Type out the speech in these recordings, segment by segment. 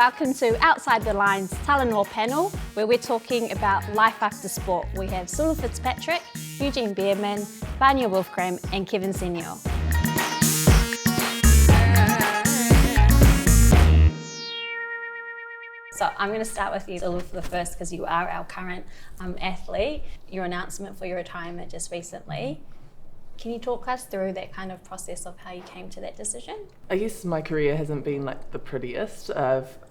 welcome to Outside the Lines Talanoa panel, where we're talking about life after sport. We have Sulu Fitzpatrick, Eugene Bareman, Vania Wolfgramm and Kevin Senio. So I'm going to start with you, Sulu, for the first, because you are our current athlete. Your announcement for your retirement just recently. Can you talk us through that kind of process of how you came to that decision? I guess my career hasn't been like the prettiest.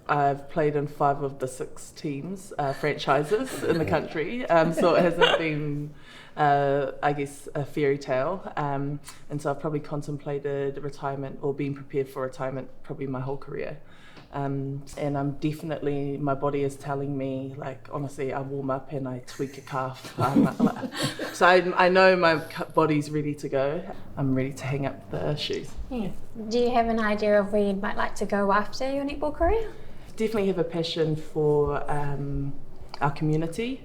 I've played in 5 of the 6 teams, franchises in the country, so it hasn't been, I guess, a fairy tale. And so I've probably contemplated retirement or been prepared for retirement probably my whole career. And I'm definitely, my body is telling me, like, honestly, I warm up and I tweak a calf. So I know my body's ready to go. I'm ready to hang up the shoes. Yeah. Do you have an idea of where you might like to go after your netball career? Definitely have a passion for our community.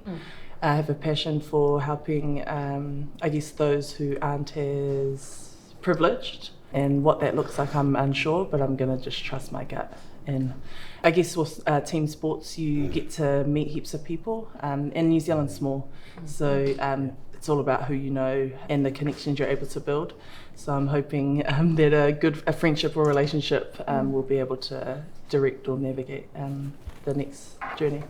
I have a passion for helping, I guess, those who aren't as privileged. And what that looks like, I'm unsure, but I'm going to just trust my gut. And I guess with team sports, you get to meet heaps of people, and New Zealand's small, so it's all about who you know and the connections you're able to build. So I'm hoping that a friendship or relationship will be able to direct or navigate the next journey.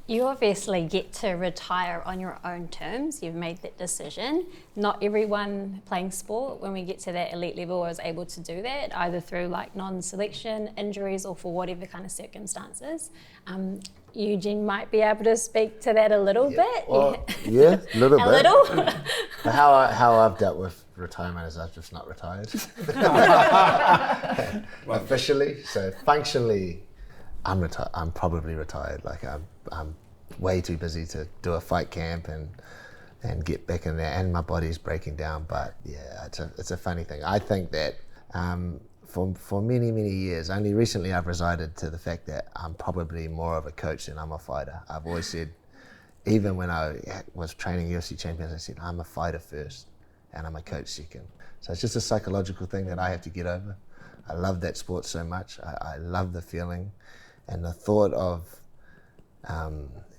You obviously get to retire on your own terms. You've made that decision. Not everyone playing sport, when we get to that elite level, is able to do that, either through like non-selection, injuries, or for whatever kind of circumstances. Eugene might be able to speak to that a little bit. Well, yeah, a little bit. A little? How I've dealt with retirement is I've just not retired. Officially, so functionally, I'm probably retired. Like I'm way too busy to do a fight camp and get back in there, and my body's breaking down. But yeah, it's a funny thing. I think that for many years, only recently I've resided to the fact that I'm probably more of a coach than I'm a fighter. I've always said, even when I was training UFC champions, I said I'm a fighter first and I'm a coach second. So it's just a psychological thing that I have to get over. I love that sport so much. I love the feeling. And the thought of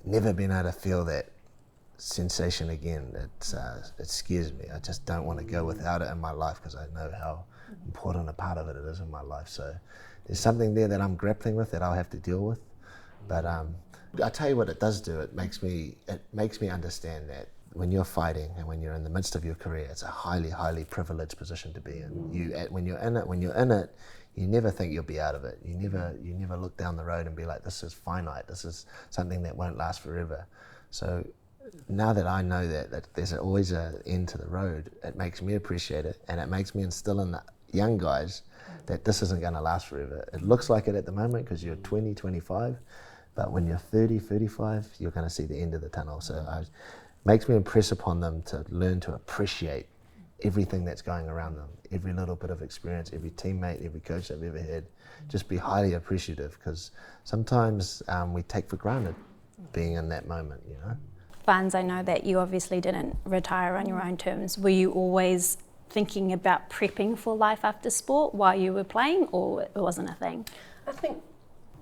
never being able to feel that sensation again, it scares me. I just don't want to go without it in my life, because I know how important a part of it is in my life. So there's something there that I'm grappling with that I'll have to deal with. But I tell you what it does do. It makes me understand that when you're fighting and when you're in the midst of your career, it's a highly privileged position to be in. When you're in it, you never think you'll be out of it. You never look down the road and be like, this is finite. This is something that won't last forever. So now that I know that there's always an end to the road, it makes me appreciate it, and it makes me instill in the young guys that this isn't going to last forever. It looks like it at the moment because you're 20, 25, but when you're 30, 35, you're going to see the end of the tunnel. So it makes me impress upon them to learn to appreciate everything that's going around them, every little bit of experience, every teammate, every coach they've ever had. Just be highly appreciative, because sometimes we take for granted being in that moment, you know. Vans, I know that you obviously didn't retire on your own terms. Were you always thinking about prepping for life after sport while you were playing, or it wasn't a thing? I think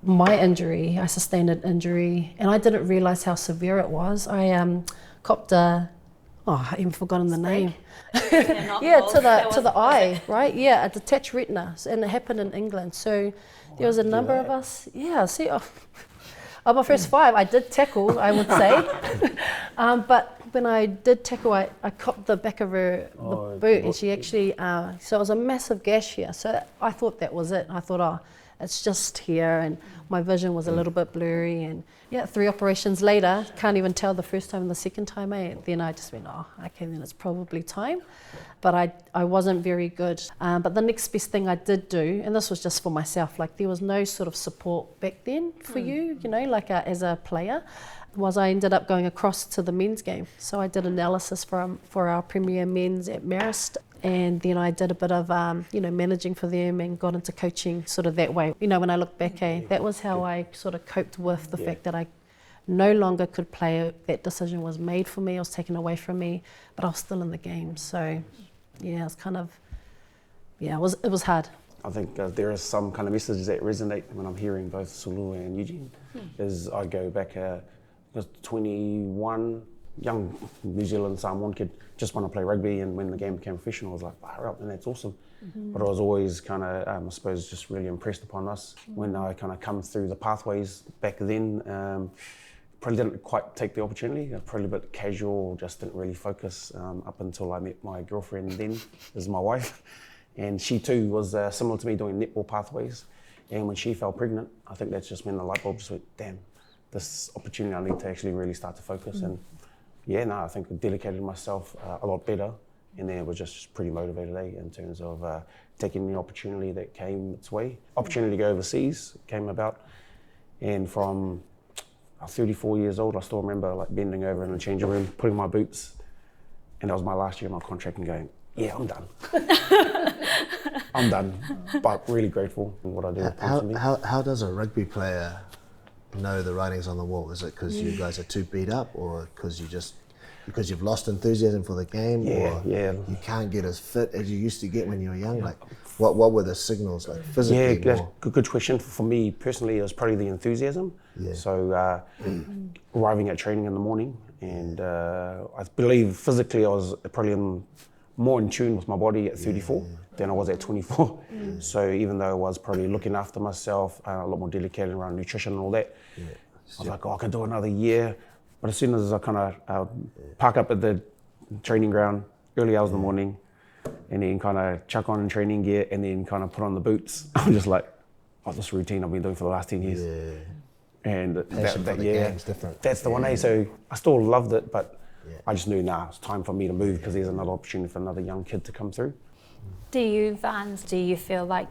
I sustained an injury, and I didn't realise how severe it was. I copped I even forgotten the name. Yeah, to the eye, right? Yeah, a detached retina, and it happened in England. So there was a number of us. Yeah, see, on my first 5, I did tackle, I would say. But when I did tackle, I copped the back of the boot, and she actually, so it was a massive gash here. So I thought that was it. I thought, it's just here, and my vision was a little bit blurry, and 3 operations later, can't even tell the first time and the second time, then I just went, okay, then it's probably time. But I wasn't very good. But the next best thing I did do, and this was just for myself, like there was no sort of support back then for you know, like as a player, was I ended up going across to the men's game. So I did analysis for our Premier Men's at Marist, and then I did a bit of managing for them and got into coaching sort of that way. You know, when I look back, that was how I sort of coped with the fact that I no longer could play. That decision was made for me, it was taken away from me, but I was still in the game. So yeah, it was kind of, it was hard. I think there are some kind of messages that resonate when I'm hearing both Sulu and Eugene. Is I go back, I was 21, young New Zealand Samoan kid, just want to play rugby, and when the game became professional, I was like, fire up, and that's awesome. But I was always kind of, I suppose, just really impressed upon us when I kind of come through the pathways back then. Probably didn't quite take the opportunity, probably a bit casual, just didn't really focus up until I met my girlfriend then, is my wife. And she too was similar to me, doing netball pathways. And when she fell pregnant, I think that's just when the light bulb just went, damn, this opportunity I need to actually really start to focus. And yeah, no, I think I dedicated myself a lot better. And then it was just pretty motivated in terms of taking the opportunity that came its way. Opportunity to go overseas came about. And from 34 years old, I still remember like bending over in the changing room, putting my boots, and that was my last year of my contract, and going, yeah, I'm done. I'm done, but really grateful in what I do. How does a rugby player know the writing's on the wall? Is it because you guys are too beat up, or because you've lost enthusiasm for the game, or you can't get as fit as you used to get when you were young? Like, what were the signals like physically? Yeah, that's a good question. For me personally, it was probably the enthusiasm. Yeah. So arriving at training in the morning, and I believe physically I was probably more in tune with my body at 34 than I was at 24. So even though I was probably looking after myself, a lot more dedicated around nutrition and all that, I was like, I can do another year. But as soon as I kind of park up at the training ground, early hours in the morning, and then kind of chuck on training gear, and then kind of put on the boots, I'm just like, this routine I've been doing for the last 10 years. Yeah. And that game's different. That's the one. So I still loved it, but I just knew, it's time for me to move, because there's another opportunity for another young kid to come through. Do you feel like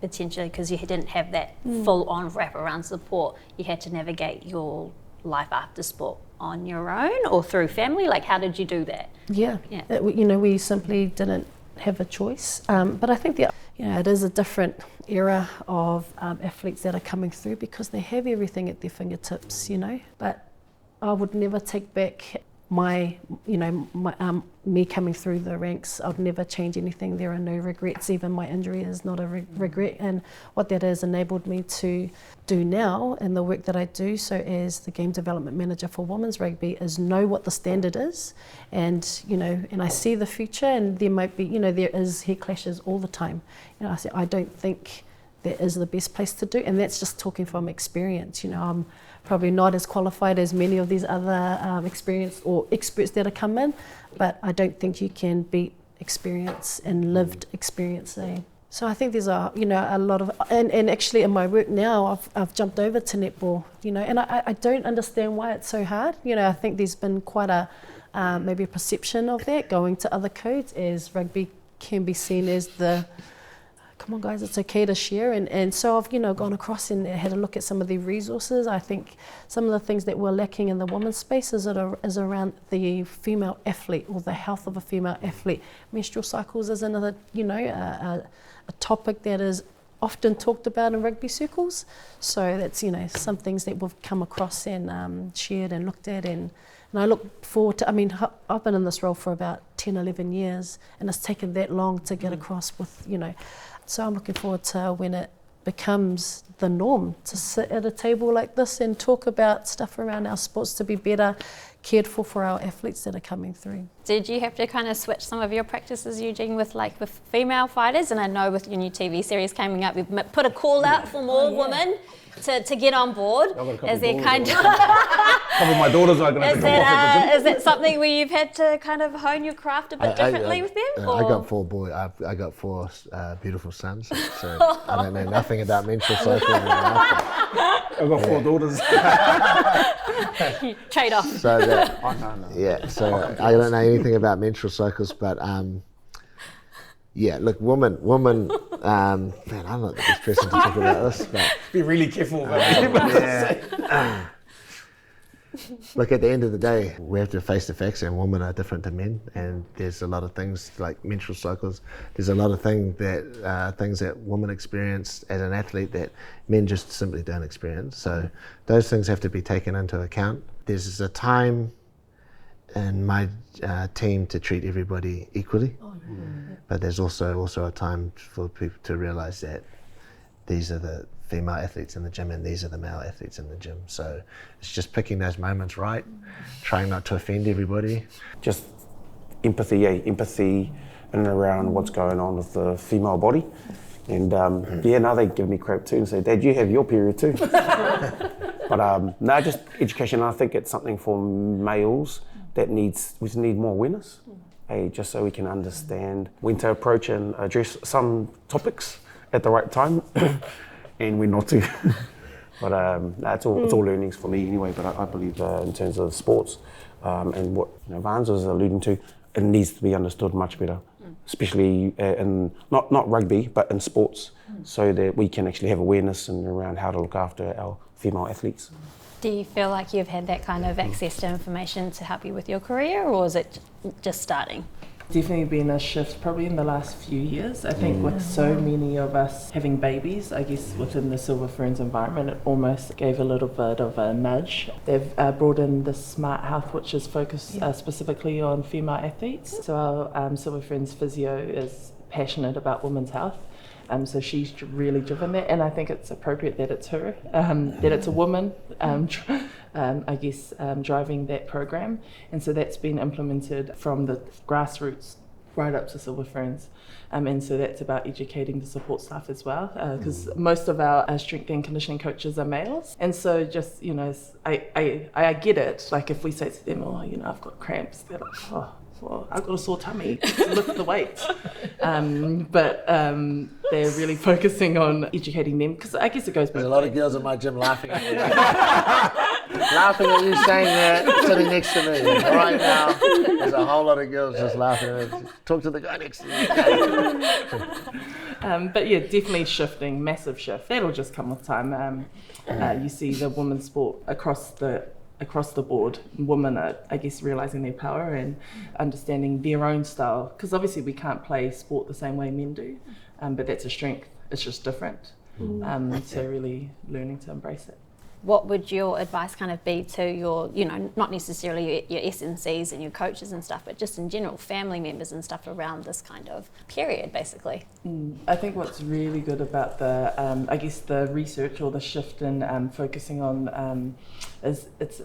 potentially, because you didn't have that full-on wraparound support, you had to navigate your life after sport on your own or through family? Like, how did you do that? We simply didn't have a choice. But I think it is a different era of athletes that are coming through, because they have everything at their fingertips, But I would never take back me coming through the ranks. I'd never change anything. There are no regrets. Even my injury is not a regret. And what that has enabled me to do now in the work that I do, so as the game development manager for women's rugby, is know what the standard is, and and I see the future. And there might be, there is head clashes all the time. I say I don't think that is the best place to do, and that's just talking from experience. I'm probably not as qualified as many of these other experienced or experts that are come in, but I don't think you can beat experience and lived experience. So I think there's a lot of, and actually in my work now, I've jumped over to netball, and I don't understand why it's so hard. I think there's been quite a maybe a perception of that going to other codes, as rugby can be seen as the come on guys, it's okay to share, and so I've gone across and had a look at some of the resources. I think some of the things that we're lacking in the women's space is around the female athlete, or the health of a female athlete. Menstrual cycles is another a topic that is often talked about in rugby circles, so that's some things that we've come across and shared and looked at, and I look forward to, I've been in this role for about 10, 11 years, and it's taken that long to get across with, so I'm looking forward to when it becomes the norm to sit at a table like this and talk about stuff around our sports to be better cared for our athletes that are coming through. Did you have to kind of switch some of your practices, Eugene, with female fighters? And I know with your new TV series coming up, you've put a call out for more women to get on board. Is there kind of couple of my daughters are going to come off. Is that something where you've had to kind of hone your craft a bit differently with them? I got 4 boys. I got 4 beautiful sons. So I don't know nothing about menstrual cycles. I've got 4 daughters. Trade off. So so I don't know anything about menstrual cycles, but look, woman. Man, I'm not the best person to talk about this, but be really careful about Look, at the end of the day, we have to face the facts, and women are different to men, and there's a lot of things like menstrual cycles. There's a lot of things that women experience as an athlete that men just simply don't experience. So those things have to be taken into account. There's a time my team to treat everybody equally. But there's also a time for people to realise that these are the female athletes in the gym and these are the male athletes in the gym. So it's just picking those moments right, trying not to offend everybody. Just empathy in and around what's going on with the female body. And now they give me crap too and say, Dad, you have your period too. But no, just education. I think it's something for males that we just need more awareness, just so we can understand when to approach and address some topics at the right time and when not to. But it's all learnings for me anyway. But I believe in terms of sports and what Vans was alluding to, it needs to be understood much better, especially in not rugby, but in sports, so that we can actually have awareness and around how to look after our female athletes. Do you feel like you've had that kind of access to information to help you with your career, or is it just starting? Definitely been a shift probably in the last few years. I think with so many of us having babies, I guess within the Silver Ferns environment, it almost gave a little bit of a nudge. They've brought in the Smart Health, which is focused specifically on female athletes. So our Silver Ferns physio is passionate about women's health. So she's really driven that, and I think it's appropriate that it's her, that it's a woman, driving that program. And so that's been implemented from the grassroots right up to Silver Ferns. And so that's about educating the support staff as well, because most of our strength and conditioning coaches are males. And so just, I get it. Like if we say to them, I've got cramps, they're like, well, I've got a sore tummy, lift the weights. But they're really focusing on educating them, because I guess it goes back. There's a lot of girls in my gym laughing at you. Laughing at you saying that, sitting next to me right now. There's a whole lot of girls just laughing at me. Talk to the guy next to you. But yeah, definitely shifting, massive shift. That'll just come with time. You see the women's sport across the board, women are, I guess, realising their power and understanding their own style. Because obviously we can't play sport the same way men do, but that's a strength. It's just different. So really learning to embrace it. What would your advice kind of be to your, not necessarily your SNCs and your coaches and stuff, but just in general, family members and stuff around this kind of period, basically? I think what's really good about the research or the shift in focusing on is it's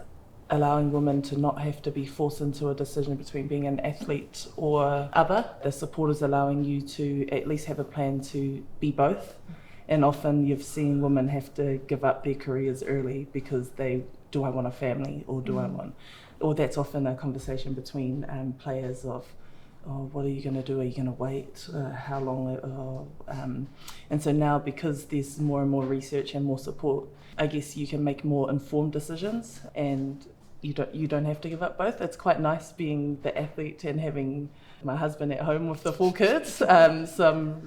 allowing women to not have to be forced into a decision between being an athlete or other. The support is allowing you to at least have a plan to be both. And often you've seen women have to give up their careers early because do I want a family or do I want, or that's often a conversation between players of, what are you going to do? Are you going to wait? How long? And so now, because there's more and more research and more support, I guess you can make more informed decisions, and you don't have to give up both. It's quite nice being the athlete and having my husband at home with the 4 kids. So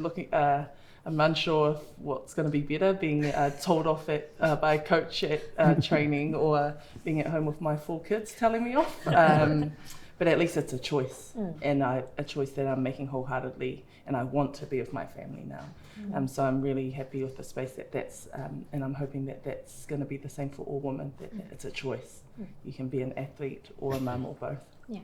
I'm unsure of what's going to be better, being told off by a coach at training, or being at home with my 4 kids telling me off. But at least it's a choice, and a choice that I'm making wholeheartedly, and I want to be with my family now. So I'm really happy with the space that's, and I'm hoping that that's going to be the same for all women, that it's a choice. You can be an athlete or a mum or both. Yeah.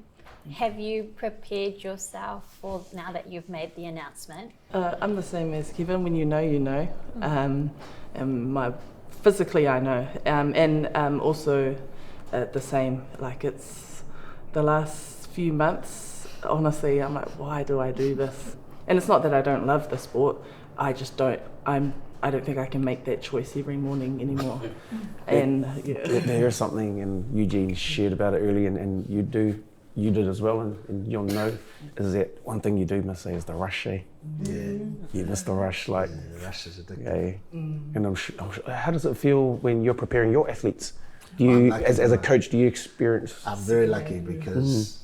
Have you prepared yourself for now that you've made the announcement? I'm the same as Kevin. When you know, you know. And physically I know. And also the same. Like, it's the last few months, honestly, I'm like, why do I do this? And it's not that I don't love the sport. I just don't. I don't think I can make that choice every morning anymore. And There's something, and Eugene shared about it earlier, and you did as well, and you'll know, is that one thing you do miss is the rush, eh? Yeah. You miss the rush, The rush is addictive. Yeah. And I'm sure, how does it feel when you're preparing your athletes? Do you, as a coach, do you experience? I'm very lucky because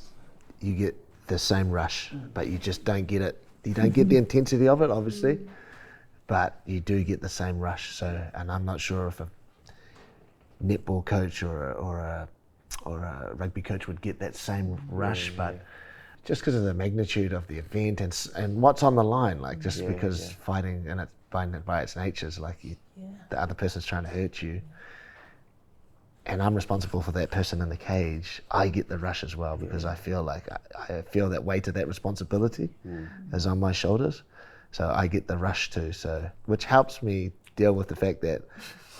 you get the same rush, but you just don't get it. You don't get the intensity of it, obviously, but you do get the same rush. So, and I'm not sure if a netball coach or a rugby coach would get that same rush, but just because of the magnitude of the event and what's on the line, like because fighting and it by its nature is like the other person's trying to hurt you, and I'm responsible for that person in the cage, I get the rush as well, because I feel like I feel that weight of that responsibility is on my shoulders. So I get the rush too, so which helps me deal with the fact that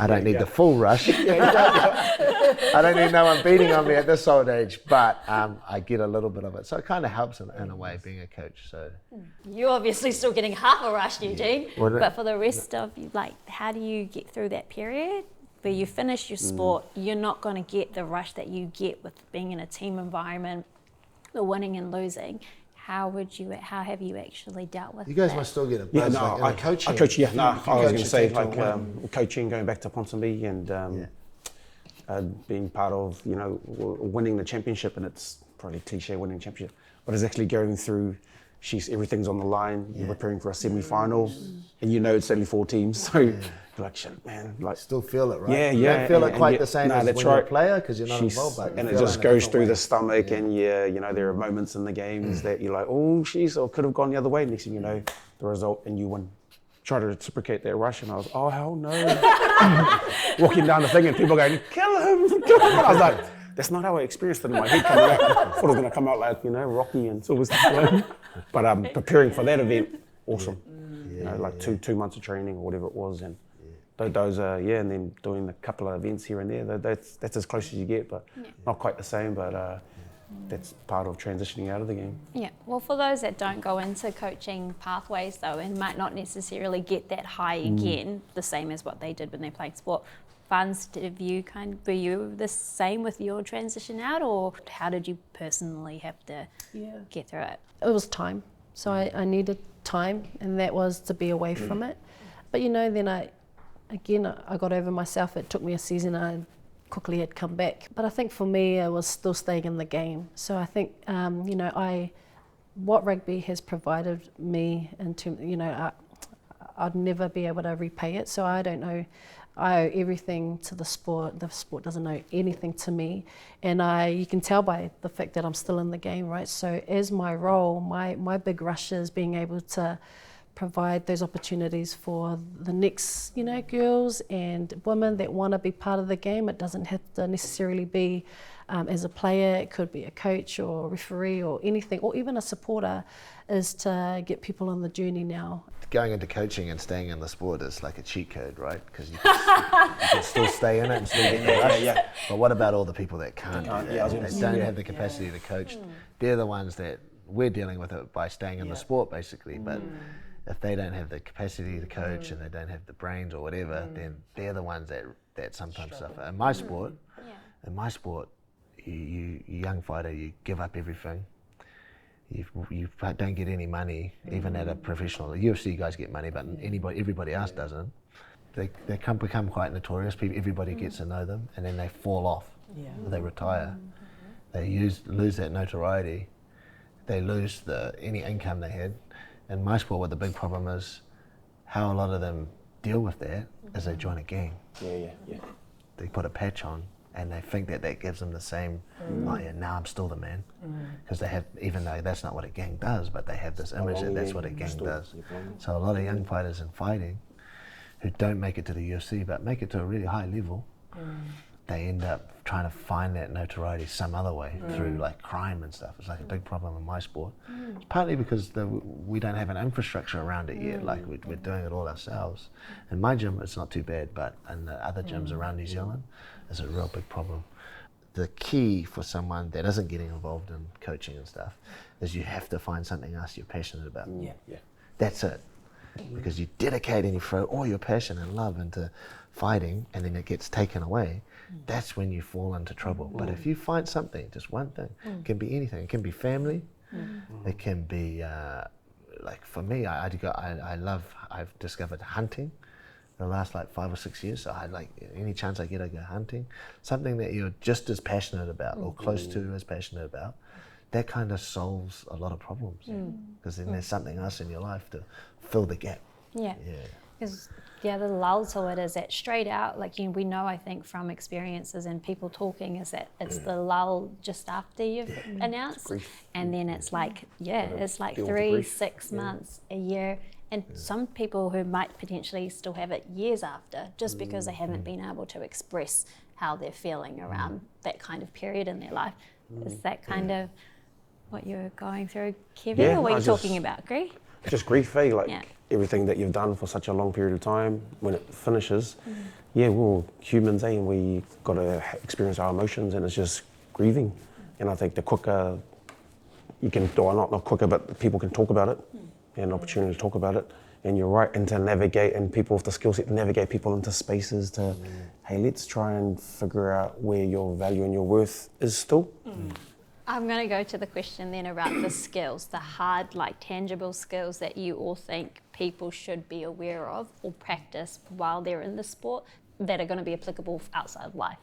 I don't need the full rush. I don't need no one beating on me at this old age, but I get a little bit of it. So it kind of helps in a way, being a coach. So You're obviously still getting half a rush, Eugene, Well, but for the rest of you, like, how do you get through that period where you finish your sport? You're not going to get the rush that you get with being in a team environment, the winning and losing. How have you actually dealt with you guys that? must still get a Yeah, buzz, no, like, in I a coaching. coach. Yeah, if no, you I was coach going a to say, team to like, win. coaching, going back to Ponsonby, and being part of, winning the championship, and it's probably cliche winning championship, but it's actually going through. Everything's on the line. You're preparing for a semi-final, and it's only 4 teams, so you're like, shit, man, like. Still feel it, right? Yeah, You yeah. don't feel it quite and the same as when that's you're right. a player, because you're not involved, but you and it feel just in a goes different through way. the stomach, and there are moments in the games that you're like, oh, jeez, or could have gone the other way. Next thing you know, the result, and you win. Try to reciprocate that rush, and I was, oh, hell no. Walking down the thing, and people going, kill him, kill him. I was like, that's not how I experienced it in my head coming out. I thought it was going to come out like, Rocky and sort of stuff. But preparing for that event, awesome. Like 2 months of training or whatever it was, and those and then doing a couple of events here and there. That's as close as you get, but not quite the same. But that's part of transitioning out of the game. Yeah, well, for those that don't go into coaching pathways though, and might not necessarily get that high again, the same as what they did when they played sport, Vans, were you the same with your transition out, or how did you personally have to get through it? It was time. So I needed time, and that was to be away from it. But then I got over myself. It took me a season. I quickly had come back. But I think for me, I was still staying in the game. So I think, what rugby has provided me in terms, I'd never be able to repay it. So I don't know. I owe everything to the sport. The sport doesn't owe anything to me. And you can tell by the fact that I'm still in the game, right? So as my role, my big rush is being able to provide those opportunities for the next, girls and women that want to be part of the game. It doesn't have to necessarily be as a player. It could be a coach or a referee or anything, or even a supporter, is to get people on the journey now. Going into coaching and staying in the sport is like a cheat code, right? Because you can still stay in it and still get the rush. But what about all the people that can't do that? They don't have the capacity to coach. They're the ones that we're dealing with it by staying in the sport, basically. But if they don't have the capacity to coach and they don't have the brains or whatever, then they're the ones that sometimes suffer. In my sport, you young fighter, you give up everything. You don't get any money, even at a professional. UFC guys get money, but everybody else doesn't. They become quite notorious. Everybody gets to know them, and then they fall off. They retire. They lose that notoriety. They lose any income they had. In my sport, what the big problem is, how a lot of them deal with that is they join a gang. They put a patch on, and they think that gives them the same, now I'm still the man. Because they have, even though that's not what a gang does, but they have this image that that's what a gang does. So a lot of young fighters in fighting who don't make it to the UFC, but make it to a really high level, they end up trying to find that notoriety some other way through like crime and stuff. It's like a big problem in my sport. It's partly because we don't have an infrastructure around it yet. Like we're doing it all ourselves. In my gym, it's not too bad, but in the other gyms around New Zealand, it's a real big problem. The key for someone that isn't getting involved in coaching and stuff is you have to find something else you're passionate about. That's it. Because you dedicate and you throw all your passion and love into fighting, and then it gets taken away, that's when you fall into trouble. But if you find something, just one thing, it can be anything. It can be family, it can be, like for me, I've discovered hunting the last like 5 or 6 years. So any chance I get, I go hunting. Something that you're just as passionate about or close to as passionate about, that kind of solves a lot of problems. Because then there's something else in your life to fill the gap. Because the other lull to it is that straight out, we know, I think, from experiences and people talking, is that it's the lull just after you've announced, and then it's it's like 3, 6 months, a year, and some people who might potentially still have it years after, just because they haven't been able to express how they're feeling around that kind of period in their life. Is that kind of what you're going through, Kevin, Yeah, or what I you're just- talking about, Greg? Just grief, eh? Like Yeah. everything that you've done for such a long period of time, when it finishes, yeah, we're all humans, eh? And we got to experience our emotions, and it's just grieving. And I think the quicker you can, or not quicker, but people can talk about it, and an opportunity to talk about it. And you're right, and to navigate, and people with the skill set to navigate people into spaces to, hey, let's try and figure out where your value and your worth is still. I'm going to go to the question then about the skills, the hard, like tangible skills that you all think people should be aware of or practice while they're in the sport that are going to be applicable outside of life.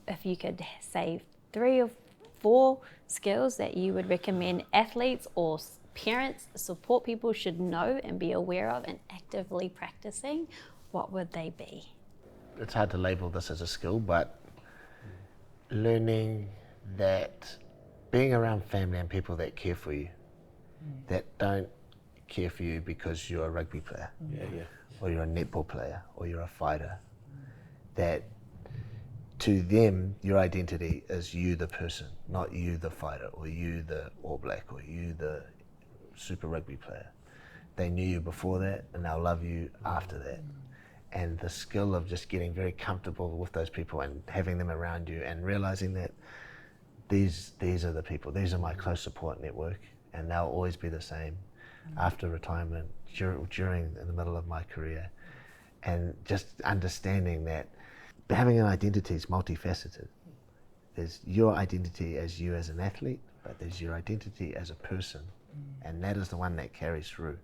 If you could say 3 or 4 skills that you would recommend athletes or parents, support people should know and be aware of and actively practicing, what would they be? It's hard to label this as a skill, but learning that being around family and people that care for you, that don't care for you because you're a rugby player, or you're a netball player, or you're a fighter, that to them your identity is you the person, not you the fighter, or you the All Black, or you the Super Rugby player. They knew you before that, and they'll love you after that. And the skill of just getting very comfortable with those people and having them around you and realizing that these are the people, these are my close support network, and they'll always be the same after retirement, during in the middle of my career. And just understanding that having an identity is multifaceted. There's your identity as you as an athlete, but there's your identity as a person, and that is the one that carries through.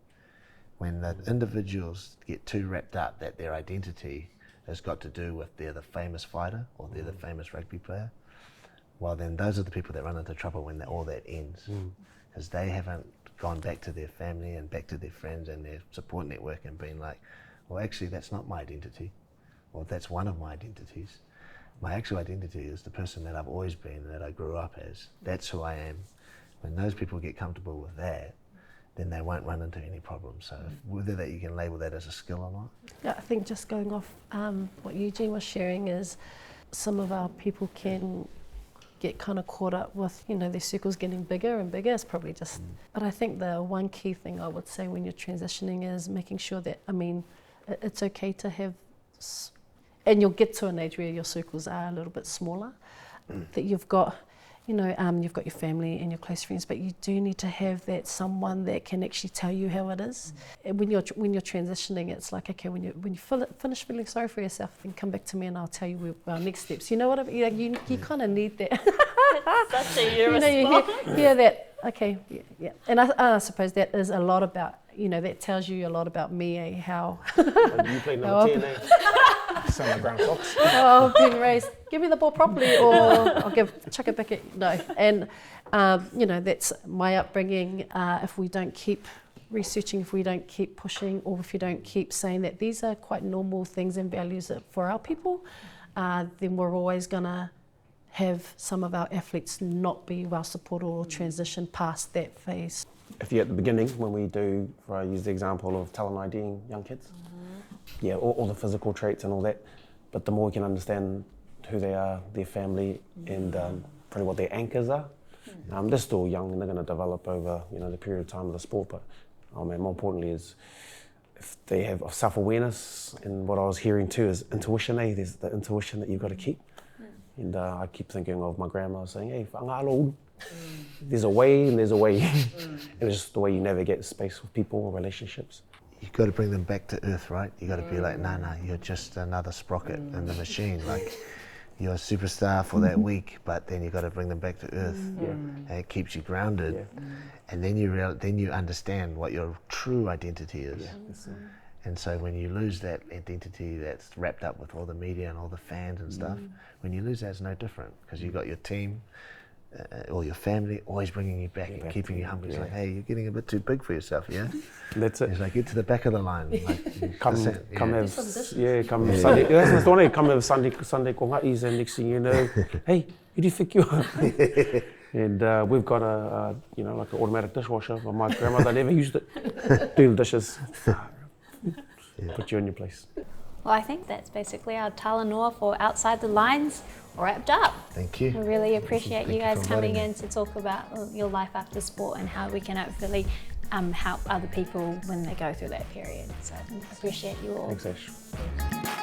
When the individuals get too wrapped up that their identity has got to do with they're the famous fighter or they're the famous rugby player, well then those are the people that run into trouble when all that ends, because they haven't gone back to their family and back to their friends and their support network and been like, well actually that's not my identity, or that's one of my identities. My actual identity is the person that I've always been, that I grew up as. That's who I am. When those people get comfortable with that, then they won't run into any problems. So whether that you can label that as a skill or not. Yeah, I think just going off what Eugene was sharing is some of our people can get kind of caught up with, their circles getting bigger and bigger. It's probably just, but I think the one key thing I would say when you're transitioning is making sure that, it's okay to have, and you'll get to an age where your circles are a little bit smaller, that you've got, you've got your family and your close friends, but you do need to have that someone that can actually tell you how it is. And when you're transitioning, it's like, okay, when you finish feeling sorry for yourself, then come back to me and I'll tell you our next steps. You know what I mean? You kind of need that. Such a you hear that. Okay, yeah. And I suppose that is a lot about, that tells you a lot about me, how. You play number 10, eh? Summer ground fox. Oh, being raised, give me the ball properly, or I'll chuck it back at you. No. And, that's my upbringing. If we don't keep researching, if we don't keep pushing, or if you don't keep saying that these are quite normal things and values for our people, then we're always going to have some of our athletes not be well supported or transition past that phase. If you're at the beginning, when we do, I use the example of talent IDing young kids, yeah, all the physical traits and all that, but the more we can understand who they are, their family, and probably what their anchors are. They're still young and they're going to develop over the period of time of the sport, but more importantly is if they have self-awareness, and what I was hearing too is intuition. There's the intuition that you've got to keep. And I keep thinking of my grandma saying, hey, whangalo, there's a way and there's a way. And it's just the way you navigate space with people or relationships. You've got to bring them back to earth, right? You've got to be like, nah, you're just another sprocket in the machine. Like, you're a superstar for that week, but then you've got to bring them back to earth. And it keeps you grounded. And then you understand what your true identity is. And so when you lose that identity that's wrapped up with all the media and all the fans and stuff, when you lose that, it's no different, because you've got your team or your family always bringing you back and keeping you humble. It's like, hey, you're getting a bit too big for yourself, yeah? That's it. It's like, get to the back of the line. Like, Come have Sunday. That's the one. Come have Sunday kongatis, and next thing you know, hey, you do whikiwa. And we've got a like an automatic dishwasher, but my grandmother never used it. Do the dishes. Put you in your place. Well, I think that's basically our talanoa for Outside the Lines wrapped up. Thank you. I really appreciate Thank you guys for coming inviting in to talk about your life after sport and how we can hopefully help other people when they go through that period. So I appreciate you all. Thanks, Ash.